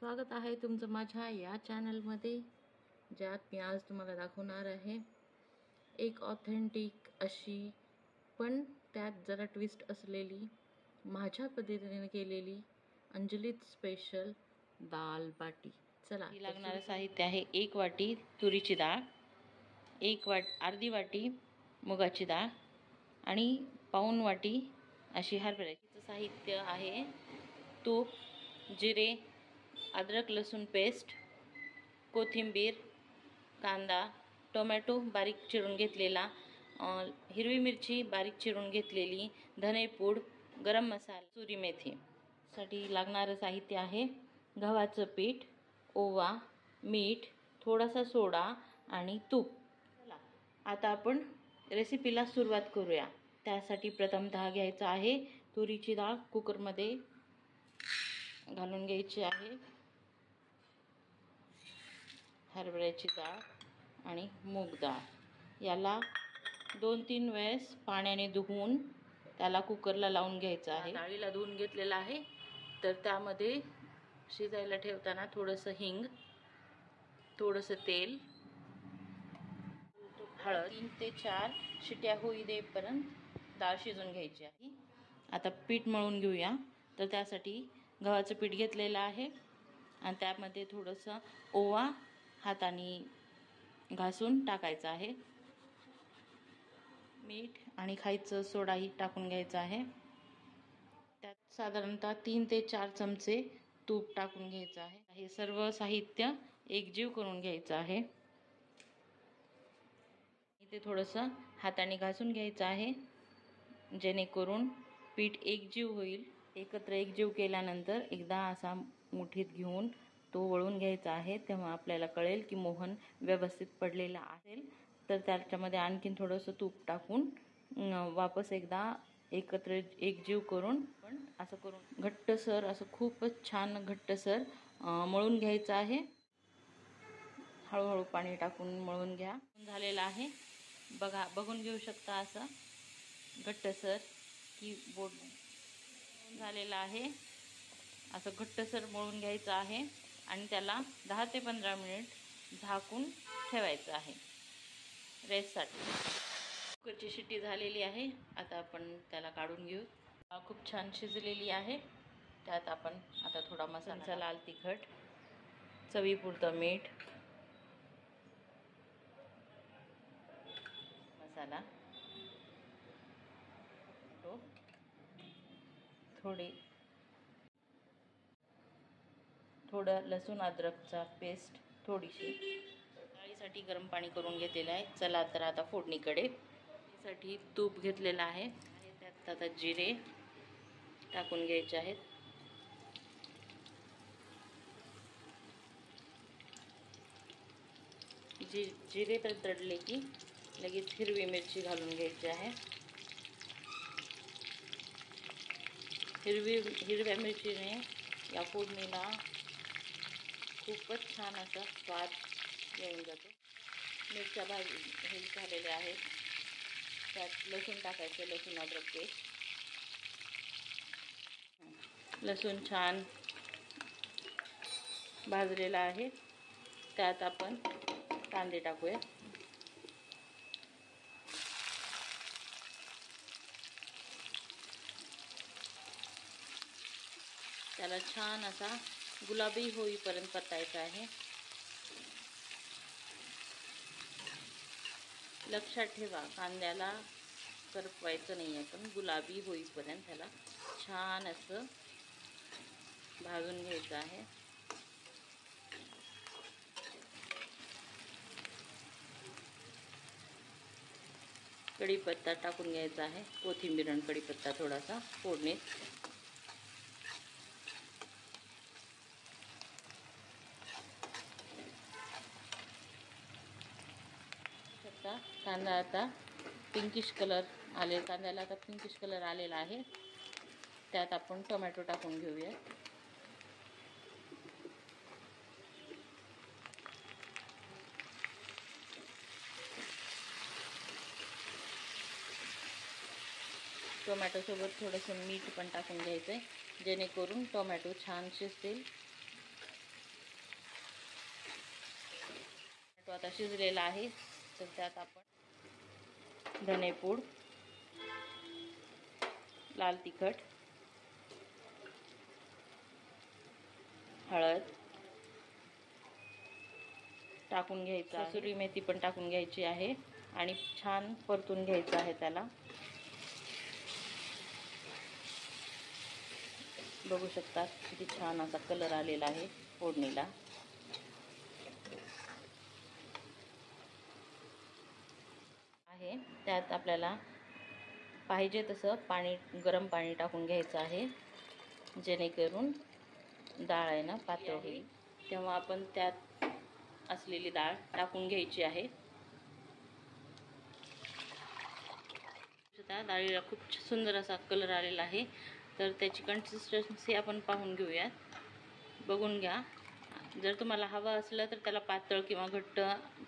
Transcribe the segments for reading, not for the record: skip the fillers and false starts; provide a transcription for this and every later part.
स्वागत आहे तुमचं माझ्या या चॅनलमध्ये, ज्यात मी आज तुम्हाला दाखवणार आहे एक ऑथेंटिक अशी पण त्यात जरा ट्विस्ट असलेली माझ्या पद्धतीने केलेली अंजलीत स्पेशल दाल बाटी। चला, लागणारं साहित्य आहे 1 वाटी तुरीची डाळ, अर्धी वाटी मुगाची डाळ आणि पाऊण वाटी अशी हरभऱ्याची। साहित्य आहे तूप, जिरे, अद्रक लसूण पेस्ट, कोथिंबीर, कांदा, टोमॅटो बारीक चिरून घेतलेला, हिरवी मिरची बारीक चिरून घेतलेली, धनेपूड, गरम मसाला, सुरी मेथी। साठी लागणारं साहित्य आहे गव्हाचं पीठ, ओवा, मीठ, थोडासा सोडा आणि तूप। चला आता आपण रेसिपीला सुरुवात करूया। त्यासाठी प्रथमतः घ्यायचं आहे तुरीची डाळ कुकरमध्ये घालून घ्यायची आहे, हरभऱ्याची डाळ आणि मूग डाळ याला 2-3 वेळेस पाण्याने धुवून त्याला कुकरला लावून घ्यायचं आहे। डाळीला धुवून घेतलेला आहे, तर त्यामध्ये शिजायला ठेवताना थोडंसं हिंग, थोडंसं तेल, हळद, 3 ते 4 शिट्या होई देपर्यंत डाळ शिजून घ्यायची आहे। आता पीठ मळून घेऊया। तर त्यासाठी गव्हाचं पीठ घेतलेलं आहे आणि त्यामध्ये थोडंसं ओवा हाताने घासून टाकायचं आहे, मीठ आणि खायचं सोडाही टाकून घ्यायचं आहे। त्यात साधारणतः 3 ते 4 चमचे तूप टाकून घ्यायचं आहे। हे सर्व साहित्य एकजीव करून घ्यायचं आहे। इथे थोडंसं हाताने घासून घ्यायचं आहे, जेणेकरून पीठ एकजीव होईल। एकत्र एकजीव केल्यानंतर एकदा असा मुठीत घेऊन तो वळून घ्यायचा आहे, तेव्हा आपल्याला कळेल की मोहन व्यवस्थित पडलेला असेल। तर त्याच्यामध्ये आणखीन थोडंसं तूप टाकून वापस एकदा एकत्र एकजीव करून पण असं करून घट्टसर, असं खूपच छान घट्टसर मळून घ्यायचं आहे। हळूहळू पाणी टाकून मळून घ्या। झालेलं आहे बघा, बघून घेऊ शकता असं घट्टसर की बोट झालेलं आहे। असं घट्टसर मळून घ्यायचं आहे आणि त्याला 10 ते 15 मिनिट झाकून ठेवायचं आहे रेस्टसाठी। कुकरची शिट्टी झालेली आहे, आता आपण त्याला काढून घेऊ। खूप छान शिजलेली आहे। त्यात आपण आता थोडा मसाला, लाल तिखट, चवीपुरतं मीठ, मसाला, थोडं लसूण अद्रकचा पेस्ट, थोडीशी। डाळीसाठी गरम पाणी करून घेतलेलं आहे। चला तर आता फोडणीकडे। साठी तूप घेतलेलं आहे, त्यात आता जिरे टाकून घ्यायचे आहेत, जिरे तर तडले की लगेच हिरवी मिरची घालून घ्यायची आहे। हिरव्या मिरचीने या फोडणीला खूपच छान असा स्वाद येऊन जातो। मिरच्या हे झालेल्या आहेत, त्यात लसूण टाकायचं, लसूण अद्रक पेस्ट। लसूण छान भाजलेला आहे, त्यात आपण कांदे टाकूया। त्याला छान असा गुलाबी होईपर्यंत परतायचा आहे। लक्षात ठेवा, कांद्याला करपवायचं नाही आहे, पण गुलाबी होईपर्यंत त्याला छान असं भाजून घ्यायचं आहे। कढीपत्ता टाकून घ्यायचा आहे, कोथिंबीर आणि कढीपत्ता थोडासा फोडणीत। कांदा आता पिंकिश कलर आले, कांद्याला आता पिंकिश कलर आलेला आहे। त्यात आपण टोमॅटो टाकून घेऊया। टोमॅटो सोबत थोडंसं मीठ पण टाकून घ्यायचं आहे, जेणेकरून टोमॅटो छान शिजतील। तो आता शिजलेला आहे, तर त्यात आपण धनेपूड, लाल तिखट, हळद टाकून घ्यायचं, कसुरी मेथी पण टाकून घ्यायची आहे आणि छान परतून घ्यायचं आहे त्याला. बघू शकता किती छान असा कलर आलेला आहे फोडणीला. आहे त्यात आपल्याला पाहिजे तसं पाणी, गरम पाणी टाकून घ्यायचं आहे, जेणेकरून डाळ आहे ना पातळ होईल. तेव्हा आपण त्यात असलेली डाळ टाकून घ्यायची आहे. डाळीला खूप सुंदर असा कलर आलेला आहे. तर त्याची कन्सिस्टन्सी आपण पाहून घेऊयात. बघून घ्या. जर तुम्हाला हवं असलं तर त्याला पातळ किंवा घट्ट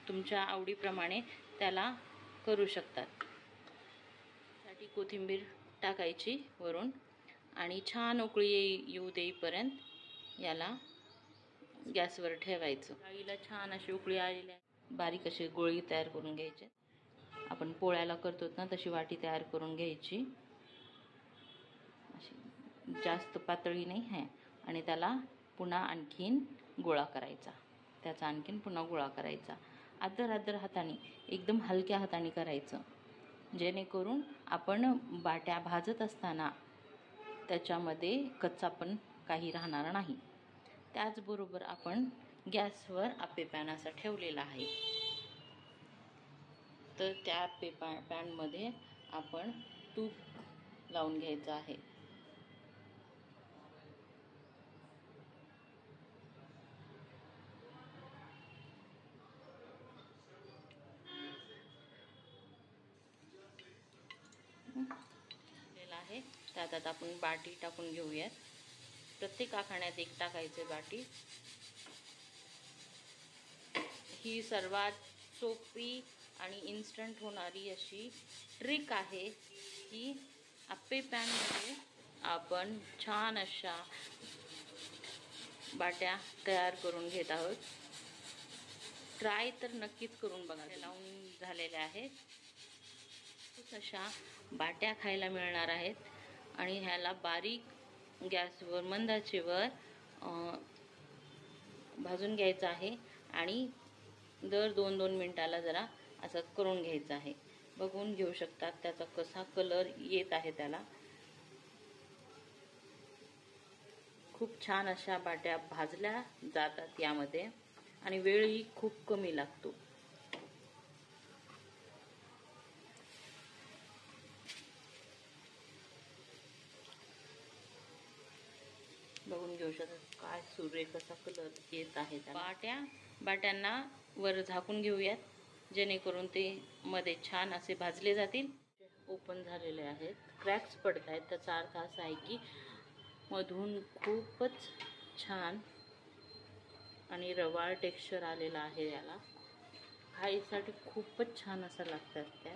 तुमच्या आवडीप्रमाणे त्याला करू शकतात. त्यासाठी कोथिंबीर टाकायची वरून आणि छान उकळी येऊ देईपर्यंत याला गॅसवर ठेवायचं. डाळीला छान अशी उकळी आलेली आहे. बारीक अशी गोळी तयार करून घ्यायची. आपण पोळ्याला करतो ना तशी वाटी तयार करून घ्यायची, अशी जास्त पातळी नाही आहे. आणि त्याला पुन्हा आणखीन गोळा करायचा, त्याचा आणखीन पुन्हा गोळा करायचा. आदर हाताने, एकदम हलक्या हाताने करायचं, जेणेकरून आपण बाट्या भाजत असताना त्याच्यामध्ये कच्चा पण काही राहणार नाही. त्याचबरोबर आपण गॅसवर आप्पे पॅन असा ठेवलेला आहे, तर त्या आप्पे पॅनमध्ये आपण तूप लावून घ्यायचं आहे. आहे त्यात आता आपण बाटी टाकून घेऊयात. प्रत्येक आखाण्यात एक टाकायचे बाटी. ही सर्वात सोपी आणि इन्स्टंट होणारी अशी ट्रिक आहे की आप्पे पॅनमध्ये आपण छान अशा बाट्या तयार करून घेत आहोत. ट्राय तर नक्कीच करून बघा. लावून झालेल्या आहेत, अशा बाट्या खायला मिळणार आहेत. आणि ह्याला बारीक गॅसवर मंद आचेवर भाजून घ्यायचं आहे आणि दर 2-2 मिनिटाला जरा असं करून घ्यायचं आहे. बघून घेऊ शकतात त्याचा कसा कलर येत आहे. त्याला खूप छान अशा बाट्या भाजल्या जातात यामध्ये आणि वेळही खूप कमी लागतो. बघून घेऊ शकता काय सुरेख कसा कलर येत आहे. बाट्यांना वर झाकून घेऊयात, जेणेकरून ते मध्ये छान असे भाजले जातील. ओपन झालेले आहेत, क्रॅक्स पडत आहेत, त्याचा अर्थ असा आहे की मधून खूपच छान आणि रवाळ टेक्स्चर आलेला आहे. याला खायसाठी खूपच छान असं लागतात त्या.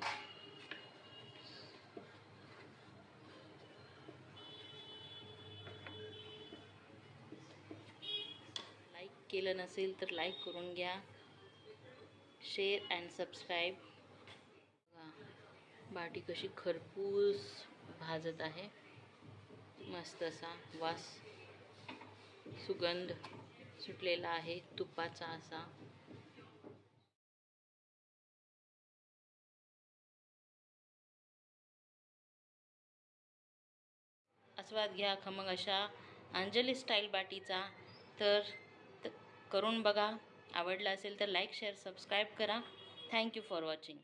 लाईक केलं नसेल तर लाईक करून घ्या, शेअर अँड सबस्क्राईब. बाटी कशी खरपूस भाजत आहे, मस्त असा वास, सुगंध सुटलेला आहे तुपाचा असा. आस्वाद घ्या खमंग अशा अंजली स्टाईल बाटीचा. तर करून बघा. आवडला असेल तर लाईक, शेअर, सबस्क्राईब करा. Thank you for watching.